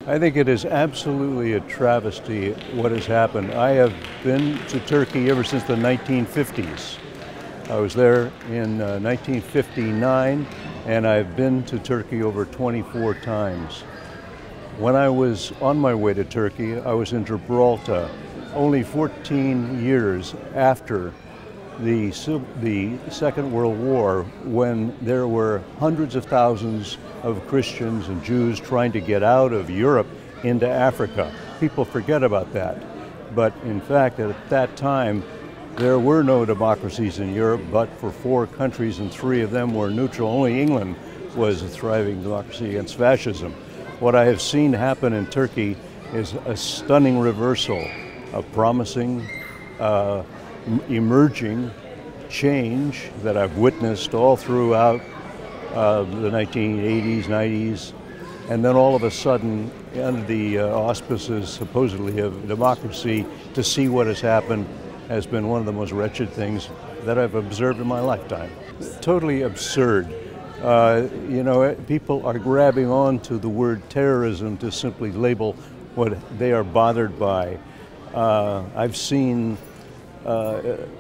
I think it is absolutely a travesty what has happened. I have been to Turkey ever since the 1950s. I was there in 1959, and I've been to Turkey over 24 times. When I was on my way to Turkey, I was in Gibraltar, only 14 years after the Second World War, when there were hundreds of thousands of Christians and Jews trying to get out of Europe into Africa. People forget about that. But in fact, at that time, there were no democracies in Europe but for 4 countries, and 3 of them were neutral. Only England was a thriving democracy against fascism. What I have seen happen in Turkey is a stunning reversal of promising, emerging change that I've witnessed all throughout the 1980s, 90s, and then all of a sudden, under the auspices supposedly of democracy, to see what has happened has been one of the most wretched things that I've observed in my lifetime. Totally absurd. People are grabbing on to the word terrorism to simply label what they are bothered by. I've seen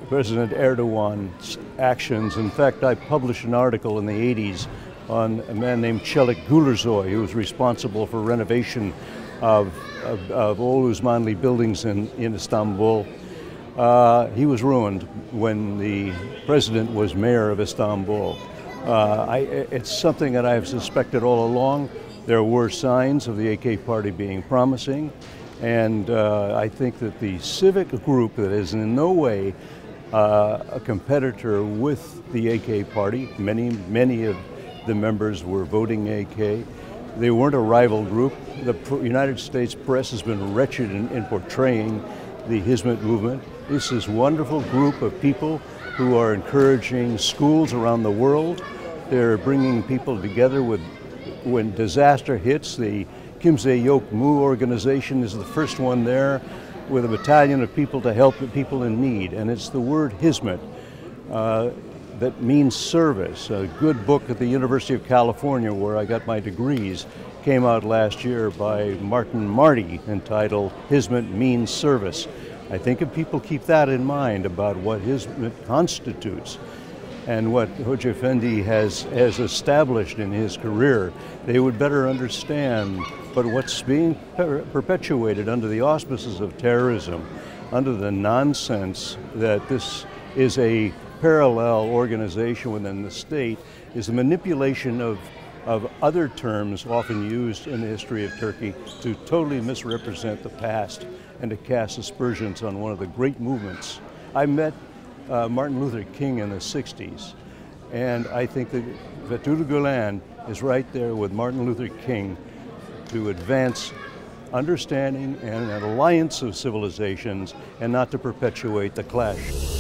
President Erdogan's actions. In fact, I published an article in the 80s on a man named Çelik Gülürsoy, who was responsible for renovation of old Osmanli buildings in Istanbul. He was ruined when the president was mayor of Istanbul. It's something that I have suspected all along. There were signs of the AK party being promising, and I think that the civic group that is in no way a competitor with the AK party, many of the members were voting AK. They weren't a rival group. The United States press has been wretched in portraying the Hizmet movement. This is a wonderful group of people who are encouraging schools around the world. They're bringing people together when disaster hits. The Kimse-Yok-Mu organization is the first one there with a battalion of people to help the people in need. And it's the word Hizmet that means service. A good book at the University of California, where I got my degrees, came out last year by Martin Marty entitled Hizmet Means Service. I think if people keep that in mind about what Hizmet constitutes and what Hoca Efendi has established in his career, they would better understand. But what's being perpetuated under the auspices of terrorism, under the nonsense that this is a parallel organization within the state, is a manipulation of other terms often used in the history of Turkey to totally misrepresent the past and to cast aspersions on one of the great movements. I met Martin Luther King in the 60s, and I think that Fethullah Gulen is right there with Martin Luther King to advance understanding and an alliance of civilizations and not to perpetuate the clash.